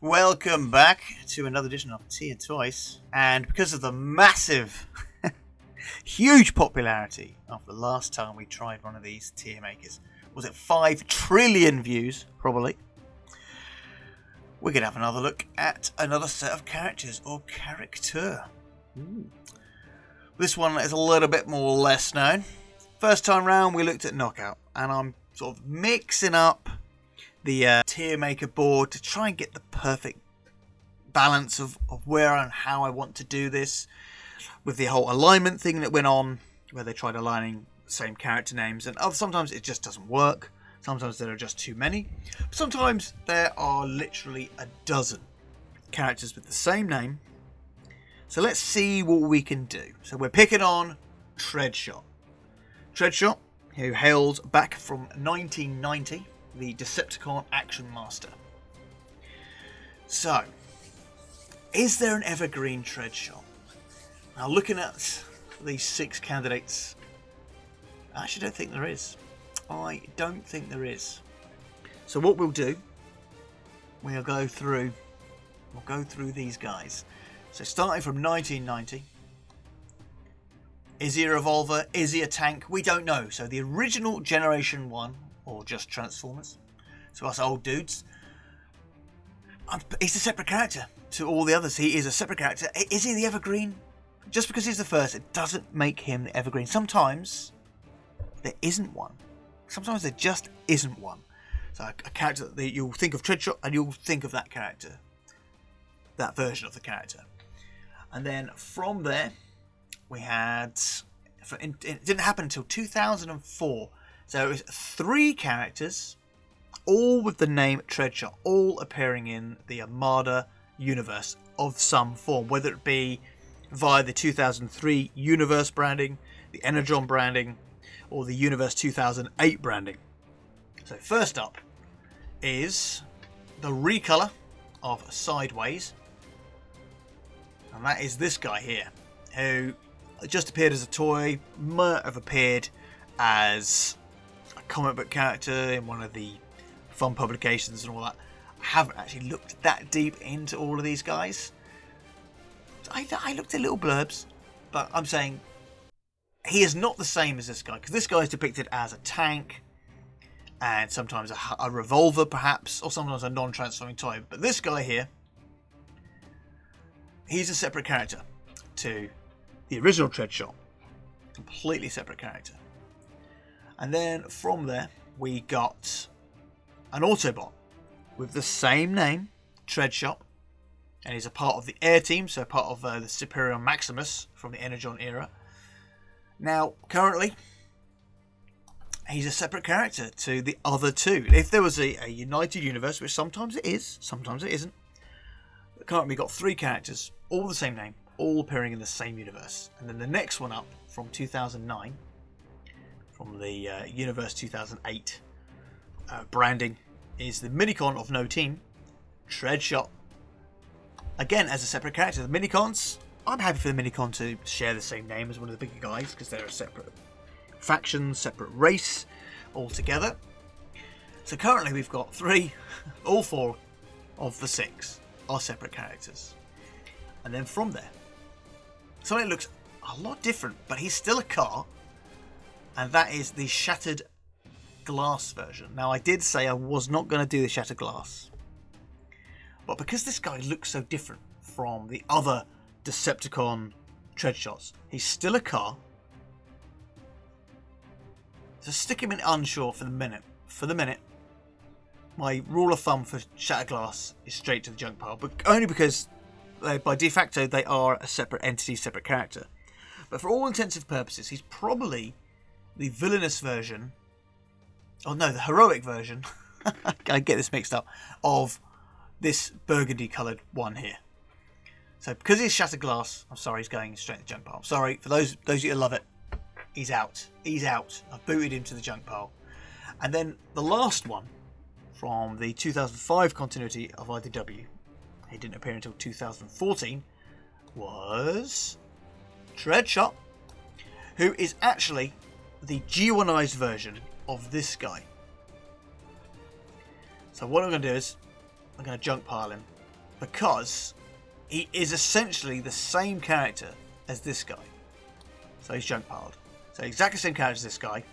Welcome back to another edition of Tea and Toys, and because of the massive, huge popularity of the last time we tried one of these tier makers, was it 5 trillion views, probably, we're going to have another look at another set of characters, or character. This one is a little bit more less known. First time round we looked at Knockout, and I'm sort of mixing up the tier maker board to try and get the perfect balance of where and how I want to do this, with the whole alignment thing that went on where they tried aligning the same character names, and sometimes it just doesn't work. Sometimes there are just too many. Sometimes there are literally a dozen characters with the same name. So let's see what we can do. So we're picking on Treadshot. Treadshot, who hails back from 1990, the Decepticon Action Master. So, is there an evergreen Treadshot? Now, looking at these 6 candidates, I actually don't think there is. I don't think there is. So what we'll do, we'll go through these guys. So starting from 1990, is he a revolver? Is he a tank? We don't know. So the original Generation 1, or just Transformers, so us old dudes, he's a separate character to all the others. He is a separate character. Is he the evergreen? Just because he's the first, it doesn't make him the evergreen. Sometimes there isn't one. Sometimes there just isn't one. So a character that you'll think of Treadshot, and you'll think of that character, that version of the character. And then from there, we had, it didn't happen until 2004. So it was 3 characters, all with the name Treadshot, all appearing in the Armada universe of some form, whether it be via the 2003 universe branding, the Energon branding, or the Universe 2008 branding. So first up is the recolor of Sideways, and that is this guy here, who just appeared as a toy, might have appeared as a comic book character in one of the fun publications and all that. I haven't actually looked that deep into all of these guys. I looked at little blurbs, but I'm saying he is not the same as this guy, because this guy is depicted as a tank, and sometimes a revolver perhaps, or sometimes a non-transforming toy. But this guy here, he's a separate character to the original Treadshot. Completely separate character. And then from there, we got an Autobot with the same name, Treadshot, and he's a part of the Air Team, so part of the Superior Maximus from the Energon era. Now, currently, he's a separate character to the other 2. If there was a United Universe, which sometimes it is, sometimes it isn't, but currently we've got 3 characters, all the same name, all appearing in the same universe. And then the next one up, from 2009, from the Universe 2008 branding, is the Minicon of No Team, Treadshot. Again, as a separate character. The Minicons, I'm happy for the Minicon to share the same name as one of the bigger guys, because they're a separate faction, separate race altogether. So currently we've got 3, all 4 of the 6 are separate characters. And then from there, something looks a lot different, but he's still a car, and that is the Shattered Glass version. Now, I did say I was not going to do the Shattered Glass, but because this guy looks so different from the other Decepticon Treadshots, he's still a car. So stick him in unsure for the minute. For the minute, my rule of thumb for Shattered Glass is straight to the junk pile, but only because by de facto they are a separate entity, separate character. But for all intensive purposes, he's probably the villainous version, oh no, the heroic version, I get this mixed up, of this burgundy coloured one here. So because he's Shattered Glass, I'm sorry, he's going straight to the junk pile. Sorry, for those of you who love it, he's out. He's out. I've booted him to the junk pile. And then the last one from the 2005 continuity of IDW, he didn't appear until 2014, was Treadshot, who is actually the G1ized version of this guy. So what I'm going to do is I'm going to junk pile him because he is essentially the same character as this guy. So he's junk piled. So exactly the same character as this guy.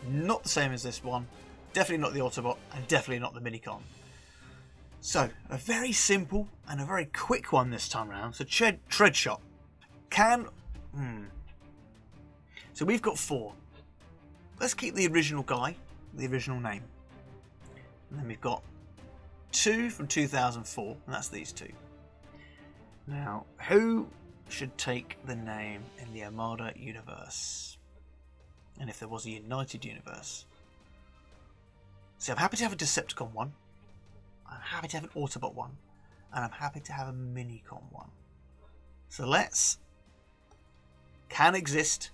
Not the same as this one. Definitely not the Autobot, and definitely not the Minicon. So, a very simple and a very quick one this time around. So, Treadshot. So we've got 4. Let's keep the original guy, the original name. And then we've got 2 from 2004, and that's these 2. Now, who should take the name in the Armada universe? And if there was a United universe? So I'm happy to have a Decepticon one. I'm happy to have an Autobot one. And I'm happy to have a Minicon one. So let's... Can exist,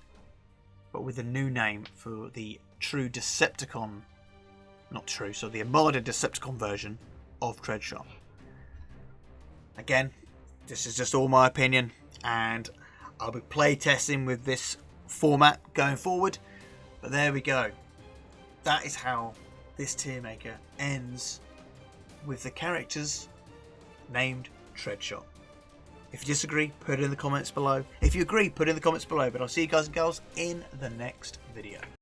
but with a new name for the true Decepticon... Not true, so the Armada Decepticon version of Treadshot. Again, this is just all my opinion, and I'll be playtesting with this format going forward. But there we go. That is how this tier maker ends, with the characters named Treadshot. If you disagree, put it in the comments below. If you agree, put it in the comments below. But I'll see you guys and girls in the next video.